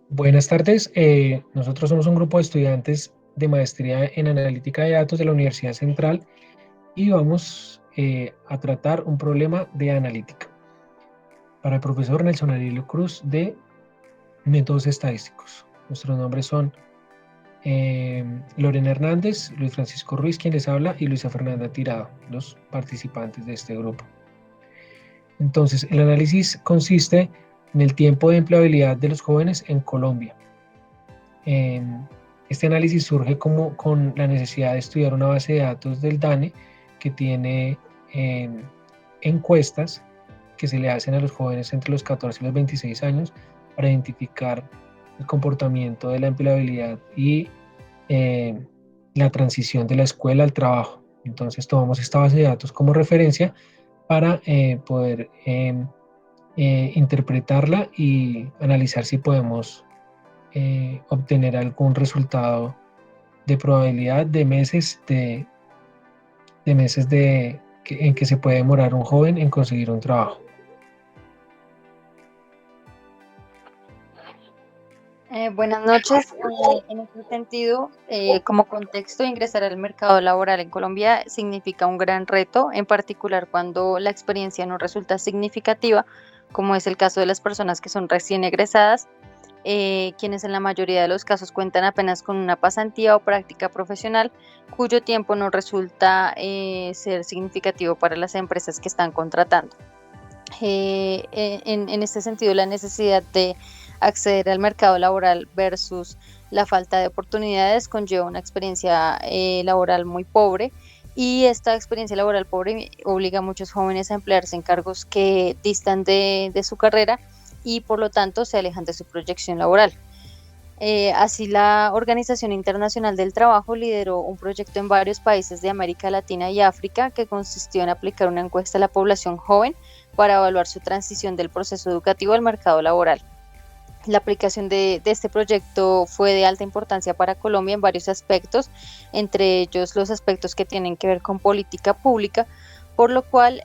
Buenas tardes. Nosotros somos un grupo de estudiantes de maestría en analítica de datos de la Universidad Central y vamos a tratar un problema de analítica para el profesor Nelson Arilio Cruz de métodos estadísticos. Nuestros nombres son Lorena Hernández, Luis Francisco Ruiz, quien les habla, y Luisa Fernanda Tirado, los participantes de este grupo. Entonces, el análisis consiste en el tiempo de empleabilidad de los jóvenes en Colombia. Este análisis surge como con la necesidad de estudiar una base de datos del DANE que tiene encuestas que se le hacen a los jóvenes entre los 14 y los 26 años para identificar el comportamiento de la empleabilidad y la transición de la escuela al trabajo. Entonces tomamos esta base de datos como referencia para poder interpretarla y analizar si podemos obtener algún resultado de probabilidad de meses en que se puede demorar un joven en conseguir un trabajo. Buenas noches. En este sentido, como contexto, ingresar al mercado laboral en Colombia significa un gran reto, en particular cuando la experiencia no resulta significativa, como es el caso de las personas que son recién egresadas, quienes en la mayoría de los casos cuentan apenas con una pasantía o práctica profesional, cuyo tiempo no resulta ser significativo para las empresas que están contratando. En este sentido, la necesidad de acceder al mercado laboral versus la falta de oportunidades conlleva una experiencia laboral muy pobre, y esta experiencia laboral pobre obliga a muchos jóvenes a emplearse en cargos que distan de su carrera y por lo tanto se alejan de su proyección laboral. Así, la Organización Internacional del Trabajo lideró un proyecto en varios países de América Latina y África que consistió en aplicar una encuesta a la población joven para evaluar su transición del proceso educativo al mercado laboral. La aplicación de este proyecto fue de alta importancia para Colombia en varios aspectos, entre ellos los aspectos que tienen que ver con política pública, por lo cual,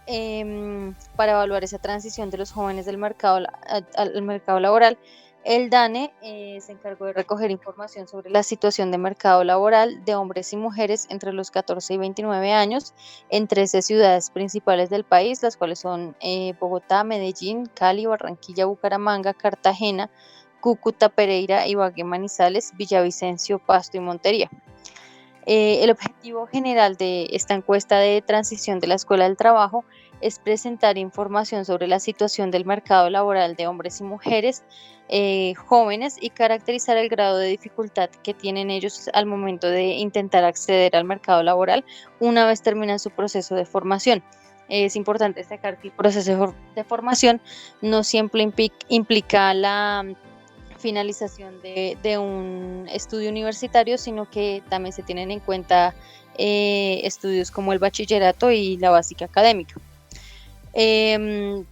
para evaluar esa transición de los jóvenes del mercado al mercado laboral, el DANE se encargó de recoger información sobre la situación de mercado laboral de hombres y mujeres entre los 14 y 29 años en 13 ciudades principales del país, las cuales son Bogotá, Medellín, Cali, Barranquilla, Bucaramanga, Cartagena, Cúcuta, Pereira, Ibagué, Manizales, Villavicencio, Pasto y Montería. El objetivo general de esta encuesta de transición de la Escuela del Trabajo es presentar información sobre la situación del mercado laboral de hombres y mujeres jóvenes, y caracterizar el grado de dificultad que tienen ellos al momento de intentar acceder al mercado laboral una vez terminan su proceso de formación. Es importante destacar que el proceso de formación no siempre implica la finalización de un estudio universitario, sino que también se tienen en cuenta estudios como el bachillerato y la básica académica.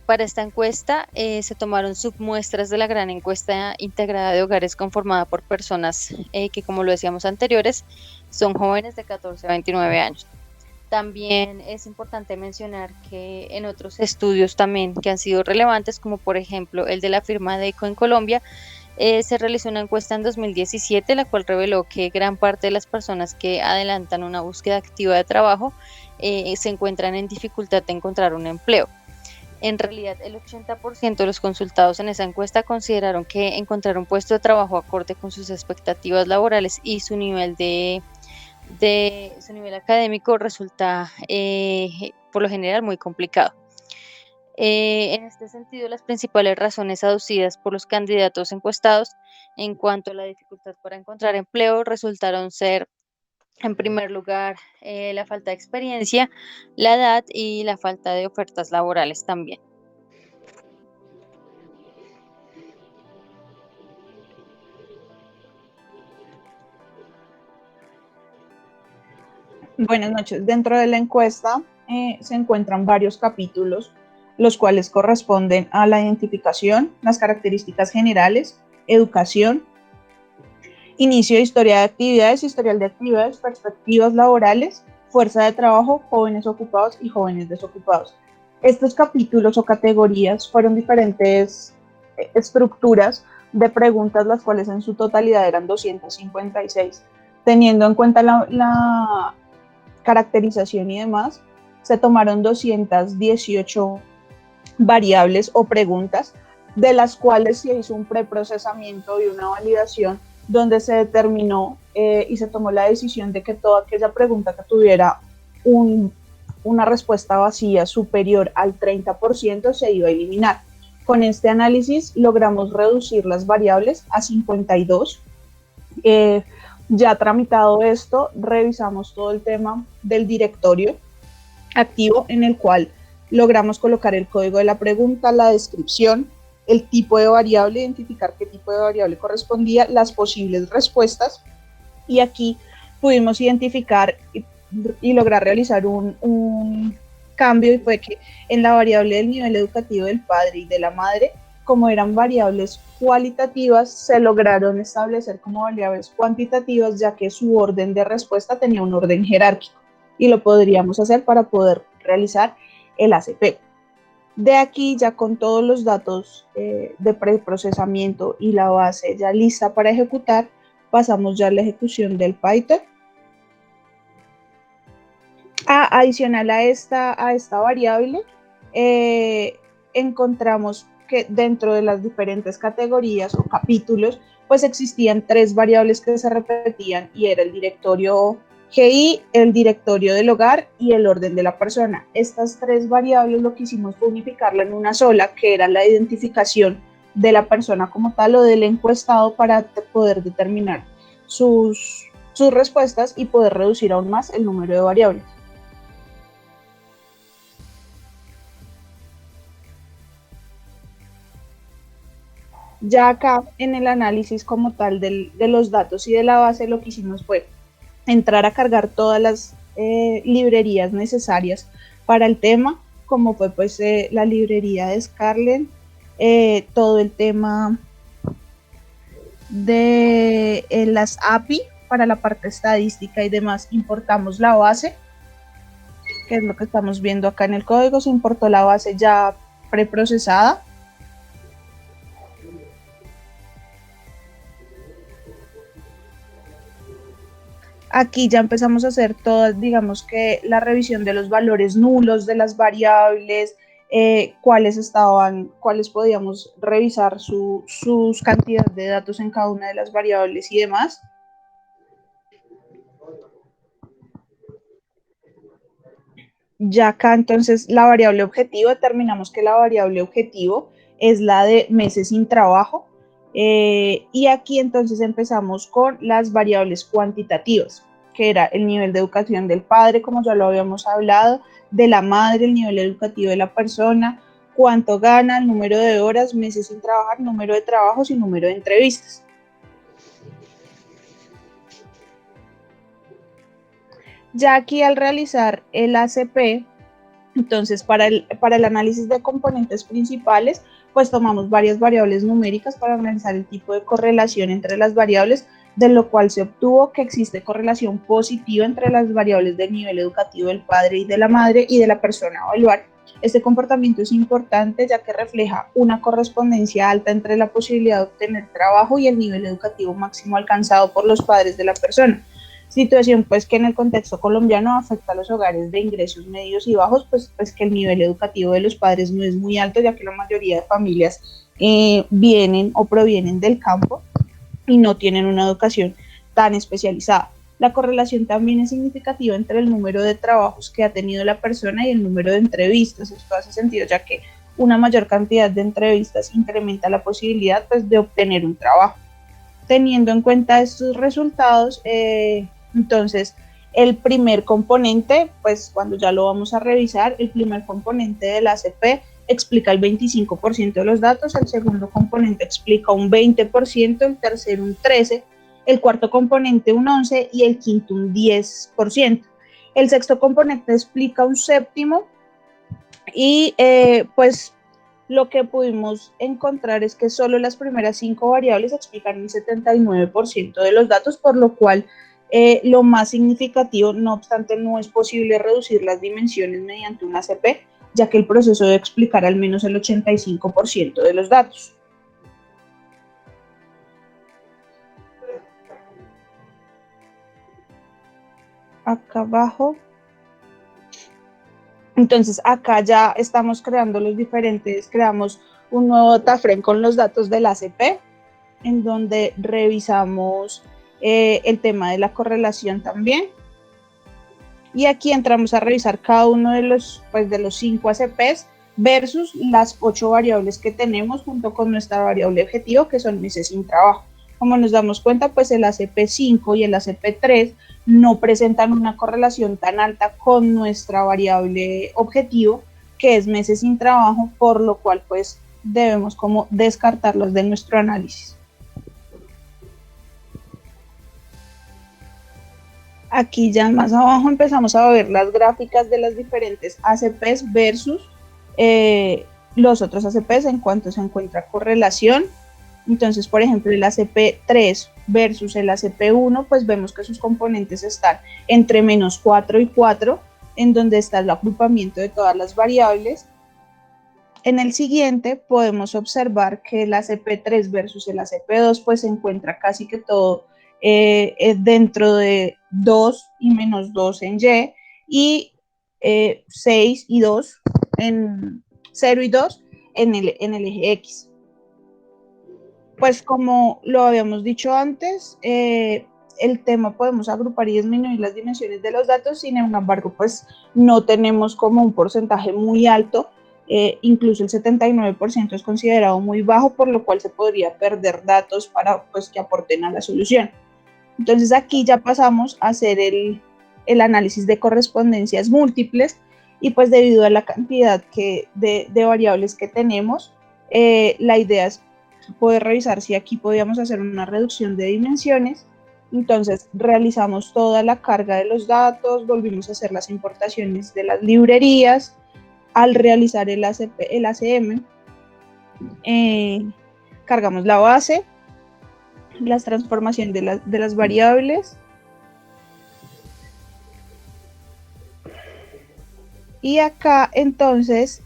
Para esta encuesta se tomaron submuestras de la gran encuesta integrada de hogares conformada por personas que, como lo decíamos anteriores, son jóvenes de 14 a 29 años. También es importante mencionar que en otros estudios también que han sido relevantes, como por ejemplo el de la firma DECO en Colombia, se realizó una encuesta en 2017, la cual reveló que gran parte de las personas que adelantan una búsqueda activa de trabajo se encuentran en dificultad de encontrar un empleo. En realidad, el 80% de los consultados en esa encuesta consideraron que encontrar un puesto de trabajo acorde con sus expectativas laborales y su nivel su nivel académico resulta por lo general muy complicado. En este sentido, las principales razones aducidas por los candidatos encuestados en cuanto a la dificultad para encontrar empleo resultaron ser, en primer lugar, la falta de experiencia, la edad y la falta de ofertas laborales también. Buenas noches. Dentro de la encuesta se encuentran varios capítulos, los cuales corresponden a la identificación, las características generales, educación, inicio de historia de actividades, historial de actividades, perspectivas laborales, fuerza de trabajo, jóvenes ocupados y jóvenes desocupados. Estos capítulos o categorías fueron diferentes estructuras de preguntas, las cuales en su totalidad eran 256. Teniendo en cuenta la caracterización y demás, se tomaron 218 variables o preguntas, de las cuales se hizo un preprocesamiento y una validación donde se determinó y se tomó la decisión de que toda aquella pregunta que tuviera una respuesta vacía superior al 30% se iba a eliminar. Con este análisis logramos reducir las variables a 52. Ya tramitado esto, revisamos todo el tema del directorio activo, en el cual logramos colocar el código de la pregunta, la descripción, el tipo de variable, identificar qué tipo de variable correspondía, las posibles respuestas, y aquí pudimos identificar y lograr realizar un cambio, y fue que en la variable del nivel educativo del padre y de la madre, como eran variables cualitativas, se lograron establecer como variables cuantitativas, ya que su orden de respuesta tenía un orden jerárquico, y lo podríamos hacer para poder realizar el ACP. De aquí, ya con todos los datos de preprocesamiento y la base ya lista para ejecutar, pasamos ya a la ejecución del Python. Adicional a esta variable, encontramos que dentro de las diferentes categorías o capítulos, pues existían 3 variables que se repetían, y era el directorio GI, el directorio del hogar y el orden de la persona. Estas 3 variables lo que hicimos fue unificarla en una sola, que era la identificación de la persona como tal o del encuestado, para poder determinar sus respuestas y poder reducir aún más el número de variables. Ya acá en el análisis como tal de los datos y de la base, lo que hicimos fue entrar a cargar todas las librerías necesarias para el tema, como fue pues la librería de Scarlett, todo el tema de las API para la parte estadística y demás. Importamos la base, que es lo que estamos viendo acá en el código. Se importó la base ya preprocesada. Aquí ya empezamos a hacer toda, digamos que la revisión de los valores nulos de las variables, cuáles podíamos revisar sus cantidades de datos en cada una de las variables y demás. Ya acá entonces la variable objetivo, determinamos que la variable objetivo es la de meses sin trabajo. Y aquí entonces empezamos con las variables cuantitativas, que era el nivel de educación del padre, como ya lo habíamos hablado, de la madre, el nivel educativo de la persona, cuánto gana, el número de horas, meses sin trabajar, número de trabajos y número de entrevistas. Ya aquí, al realizar el ACP, entonces para el análisis de componentes principales, pues tomamos varias variables numéricas para analizar el tipo de correlación entre las variables, de lo cual se obtuvo que existe correlación positiva entre las variables del nivel educativo del padre y de la madre y de la persona a evaluar. Este comportamiento es importante, ya que refleja una correspondencia alta entre la posibilidad de obtener trabajo y el nivel educativo máximo alcanzado por los padres de la persona. Situación pues que en el contexto colombiano afecta a los hogares de ingresos medios y bajos, pues que el nivel educativo de los padres no es muy alto, ya que la mayoría de familias vienen o provienen del campo y no tienen una educación tan especializada. La correlación también es significativa entre el número de trabajos que ha tenido la persona y el número de entrevistas. Esto hace sentido, ya que una mayor cantidad de entrevistas incrementa la posibilidad pues de obtener un trabajo. Teniendo en cuenta estos resultados, entonces el primer componente, pues cuando ya lo vamos a revisar, el primer componente del ACP explica el 25% de los datos, el segundo componente explica un 20%, el tercero un 13%, el cuarto componente un 11% y el quinto un 10%. El sexto componente explica un séptimo, y pues lo que pudimos encontrar es que solo las primeras 5 variables explican el 79% de los datos, por lo cual lo más significativo. No obstante, no es posible reducir las dimensiones mediante un ACP, ya que el proceso debe explicar al menos el 85% de los datos. acá abajo. Entonces acá ya estamos creando creamos un nuevo data con los datos del ACP, en donde revisamos el tema de la correlación también. Y aquí entramos a revisar cada uno de los 5 ACPs versus las 8 variables que tenemos junto con nuestra variable objetivo, que son meses sin trabajo. Como nos damos cuenta, pues el ACP5 y el ACP3 no presentan una correlación tan alta con nuestra variable objetivo, que es meses sin trabajo, por lo cual pues debemos como descartarlos de nuestro análisis. Aquí ya más abajo empezamos a ver las gráficas de las diferentes ACPs versus los otros ACPs en cuanto se encuentra correlación. Entonces, por ejemplo, el ACP3 versus el ACP1, pues vemos que sus componentes están entre -4 y 4, en donde está el agrupamiento de todas las variables. En el siguiente podemos observar que el ACP3 versus el ACP2 pues se encuentra casi que todo dentro de 2 y -2 en Y y 6 y 2 en 0 y 2 en el eje X. Pues como lo habíamos dicho antes, el tema podemos agrupar y disminuir las dimensiones de los datos, sin embargo, pues no tenemos como un porcentaje muy alto, incluso el 79% es considerado muy bajo, por lo cual se podría perder datos para pues que aporten a la solución. Entonces aquí ya pasamos a hacer el análisis de correspondencias múltiples y pues debido a la cantidad de variables que tenemos, la idea es poder revisar si aquí podíamos hacer una reducción de dimensiones. Entonces realizamos toda la carga de los datos, volvimos a hacer las importaciones de las librerías. Al realizar el ACM, cargamos la base, las transformaciones de las variables, y acá entonces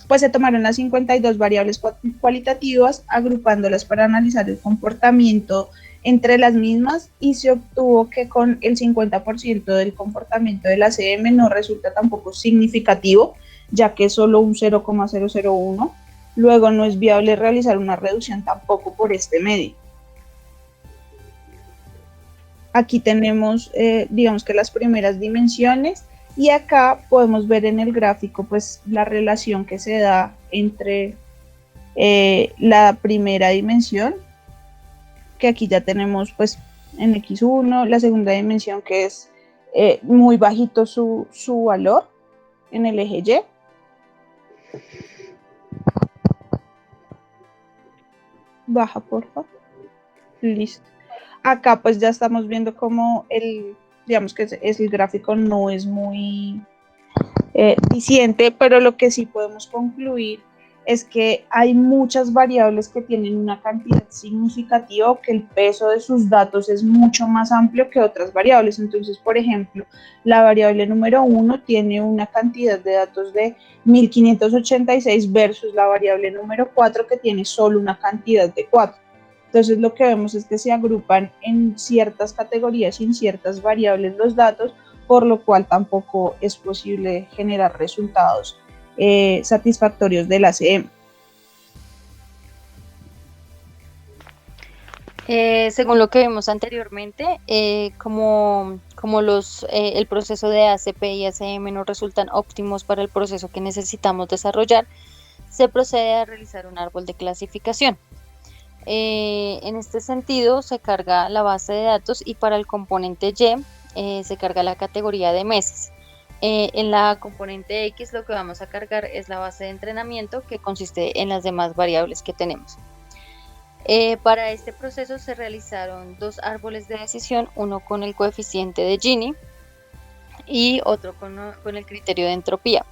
pues se tomaron las 52 variables cualitativas, agrupándolas para analizar el comportamiento entre las mismas, y se obtuvo que con el 50% del comportamiento del ACM no resulta tampoco significativo, ya que es solo un 0,001. Luego no es viable realizar una reducción tampoco por este medio. Aquí tenemos, digamos que las primeras dimensiones, y acá podemos ver en el gráfico pues la relación que se da entre la primera dimensión, que aquí ya tenemos pues en X1, la segunda dimensión que es muy bajito su valor en el eje Y. Baja, por favor. Listo. Acá pues ya estamos viendo como digamos que el gráfico no es muy diciente, pero lo que sí podemos concluir es que hay muchas variables que tienen una cantidad significativa, o que el peso de sus datos es mucho más amplio que otras variables. Entonces, por ejemplo, la variable número 1 tiene una cantidad de datos de 1586 versus la variable número 4 que tiene solo una cantidad de 4. Entonces, lo que vemos es que se agrupan en ciertas categorías y en ciertas variables los datos, por lo cual tampoco es posible generar resultados satisfactorios del ACM. Según lo que vimos anteriormente, como el proceso de ACP y ACM no resultan óptimos para el proceso que necesitamos desarrollar, se procede a realizar un árbol de clasificación. En este sentido, se carga la base de datos, y para el componente Y se carga la categoría de meses. En la componente X lo que vamos a cargar es la base de entrenamiento, que consiste en las demás variables que tenemos. Para este proceso se realizaron dos árboles de decisión, uno con el coeficiente de Gini y otro con el criterio de entropía.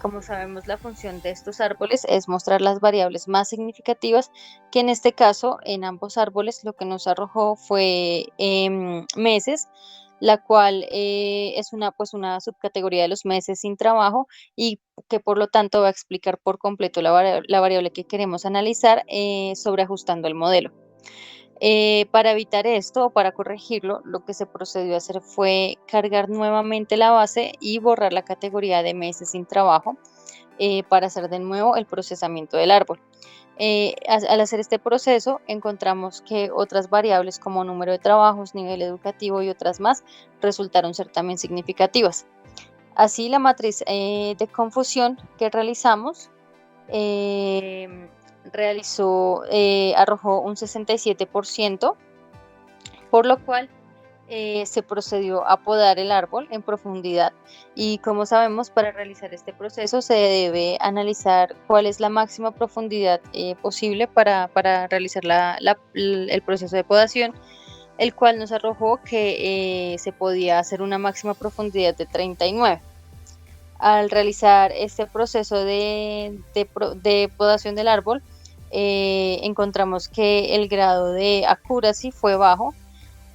Como sabemos, la función de estos árboles es mostrar las variables más significativas, que en este caso, en ambos árboles, lo que nos arrojó fue meses, la cual es una subcategoría de los meses sin trabajo, y que por lo tanto va a explicar por completo la variable que queremos analizar, sobre ajustando el modelo. Para evitar esto o para corregirlo, lo que se procedió a hacer fue cargar nuevamente la base y borrar la categoría de meses sin trabajo para hacer de nuevo el procesamiento del árbol. Al hacer este proceso, encontramos que otras variables como número de trabajos, nivel educativo y otras más resultaron ser también significativas. Así, la matriz de confusión que realizamos eh, arrojó un 67%, por lo cual se procedió a podar el árbol en profundidad. Y como sabemos, para realizar este proceso se debe analizar cuál es la máxima profundidad posible para realizar el proceso de podación, el cual nos arrojó que se podía hacer una máxima profundidad de 39. Al realizar este proceso de podación del árbol, encontramos que el grado de accuracy fue bajo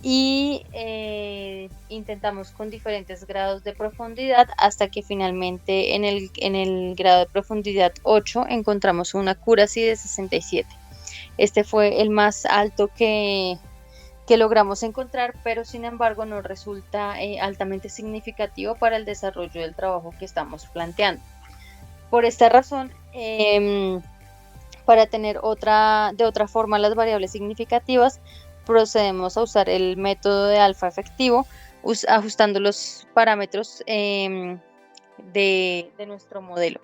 y intentamos con diferentes grados de profundidad hasta que finalmente en el grado de profundidad 8 encontramos una accuracy de 67. Este fue el más alto que logramos encontrar, pero sin embargo no resulta altamente significativo para el desarrollo del trabajo que estamos planteando. Por esta razón, para tener de otra forma las variables significativas, procedemos a usar el método de alfa efectivo, ajustando los parámetros de nuestro modelo.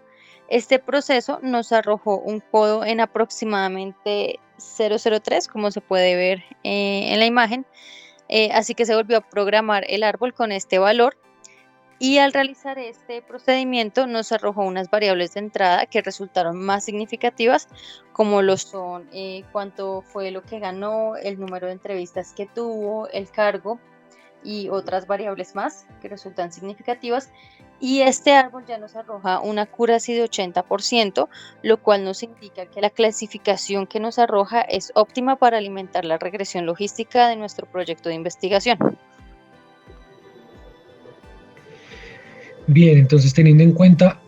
Este proceso nos arrojó un codo en aproximadamente 0,03, como se puede ver en la imagen, así que se volvió a programar el árbol con este valor, y al realizar este procedimiento nos arrojó unas variables de entrada que resultaron más significativas, como lo son cuánto fue lo que ganó, el número de entrevistas que tuvo, el cargo y otras variables más que resultan significativas. Y este árbol ya nos arroja una accuracy de 80%, lo cual nos indica que la clasificación que nos arroja es óptima para alimentar la regresión logística de nuestro proyecto de investigación. Bien, entonces teniendo en cuenta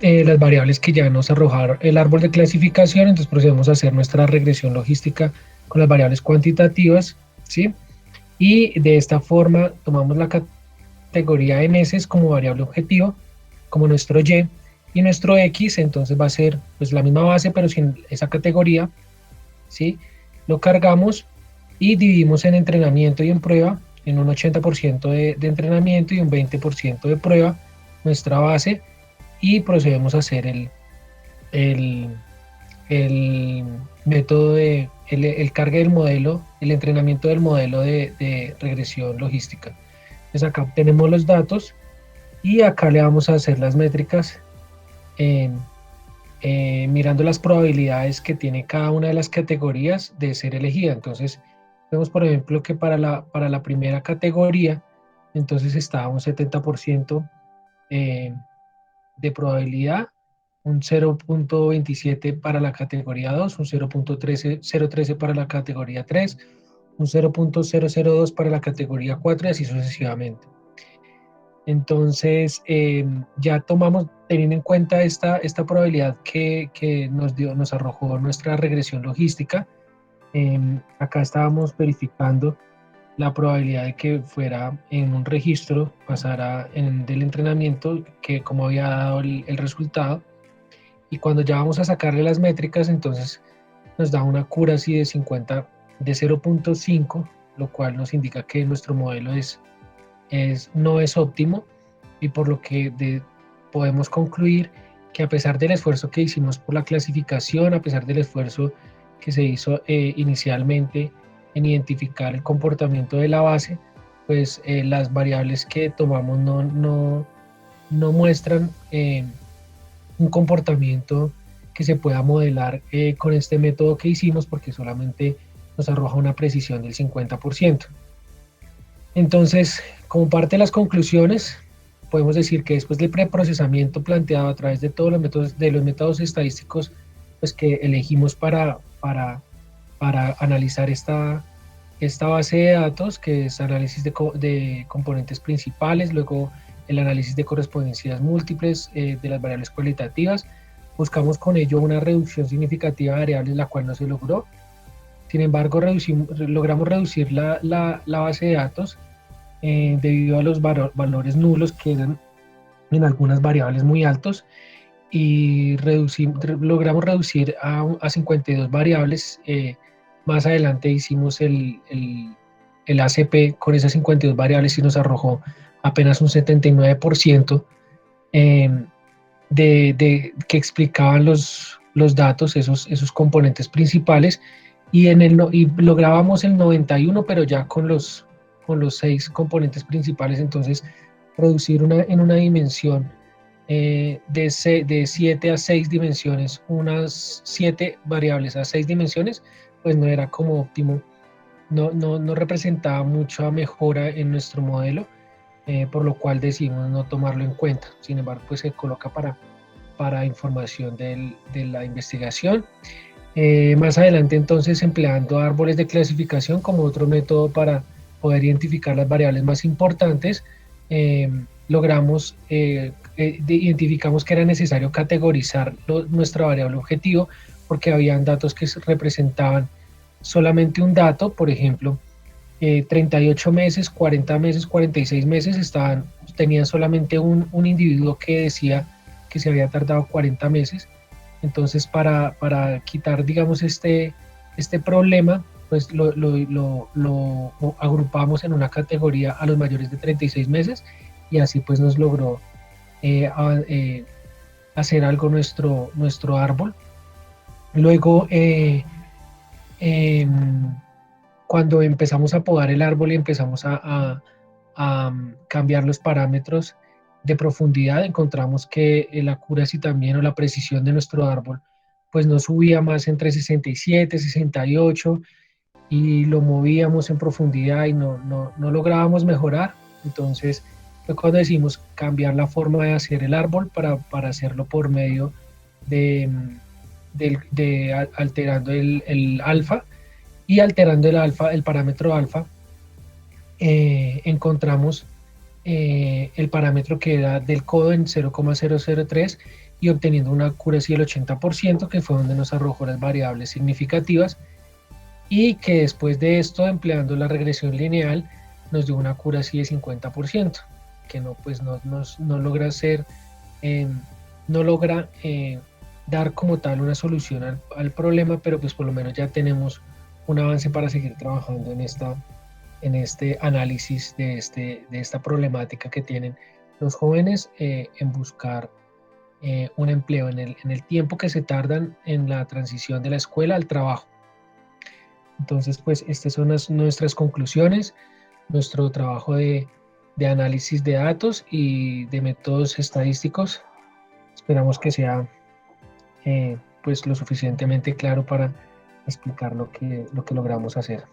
las variables que ya nos arrojaron el árbol de clasificación, entonces procedemos a hacer nuestra regresión logística con las variables cuantitativas, ¿sí? Y de esta forma tomamos la categoría de meses como variable objetivo, como nuestro y nuestro X, entonces va a ser pues la misma base pero sin esa categoría, ¿sí? Lo cargamos y dividimos en entrenamiento y en prueba, en un 80% de entrenamiento y un 20% de prueba, nuestra base, y procedemos a hacer el método el cargue del modelo, el entrenamiento del modelo de regresión logística. Entonces acá tenemos los datos y acá le vamos a hacer las métricas mirando las probabilidades que tiene cada una de las categorías de ser elegida. Entonces vemos por ejemplo que para la primera categoría entonces está un 70% de probabilidad, un 0.27 para la categoría 2, un 0.13 para la categoría 3, un 0.002 para la categoría 4 y así sucesivamente. Entonces, ya tomamos, teniendo en cuenta esta probabilidad que nos arrojó nuestra regresión logística, acá estábamos verificando la probabilidad de que fuera en un registro, pasara del entrenamiento, que como había dado el resultado, y cuando ya vamos a sacarle las métricas, entonces nos da una accuracy de 0.5, lo cual nos indica que nuestro modelo no es óptimo, y por lo que podemos concluir que a pesar del esfuerzo que hicimos por la clasificación, a pesar del esfuerzo que se hizo inicialmente en identificar el comportamiento de la base, pues las variables que tomamos no muestran un comportamiento que se pueda modelar con este método que hicimos, porque solamente nos arroja una precisión del 50%. Entonces, como parte de las conclusiones, podemos decir que después del preprocesamiento planteado a través de todos los métodos estadísticos pues, que elegimos para analizar esta base de datos, que es análisis de componentes principales, luego el análisis de correspondencias múltiples de las variables cualitativas, buscamos con ello una reducción significativa de variables, la cual no se logró, Sin embargo, logramos reducir la base de datos debido a los valores nulos que eran en algunas variables muy altos, y logramos reducir a 52 variables. Más adelante hicimos el ACP con esas 52 variables y nos arrojó apenas un 79% que explicaban los datos, esos componentes principales, y lográbamos el 91, pero ya con los 6 componentes principales. Entonces, en una dimensión de 7 a 6 dimensiones, unas 7 variables a 6 dimensiones, pues no era como óptimo, no representaba mucha mejora en nuestro modelo, por lo cual decidimos no tomarlo en cuenta. Sin embargo, pues se coloca para información de la investigación. Más adelante, entonces, empleando árboles de clasificación como otro método para poder identificar las variables más importantes, identificamos que era necesario categorizar nuestra variable objetivo, porque habían datos que representaban solamente un dato. Por ejemplo, 38 meses, 40 meses, 46 meses tenían solamente un individuo que decía que se había tardado 40 meses. Entonces, para quitar, digamos, este problema, pues lo agrupamos en una categoría a los mayores de 36 meses, y así pues nos logró hacer algo nuestro árbol. Luego, cuando empezamos a podar el árbol y empezamos a cambiar los parámetros de profundidad, encontramos que la accuracy también, o la precisión de nuestro árbol, pues no subía más entre 67, 68, y lo movíamos en profundidad y no lográbamos mejorar. Entonces fue cuando decidimos cambiar la forma de hacer el árbol para hacerlo por medio de alterando el alfa, y alterando el parámetro alfa, encontramos el parámetro que era del codo en 0,003, y obteniendo una accuracy del 80%, que fue donde nos arrojó las variables significativas, y que después de esto, empleando la regresión lineal, nos dio una accuracy de 50%, que no logra ser, no logra dar como tal una solución al problema, pero pues por lo menos ya tenemos un avance para seguir trabajando en este análisis de esta problemática que tienen los jóvenes en buscar un empleo, en el tiempo que se tardan en la transición de la escuela al trabajo. Entonces, pues estas son nuestras conclusiones, nuestro trabajo de análisis de datos y de métodos estadísticos. Esperamos que sea pues lo suficientemente claro para explicar lo que logramos hacer.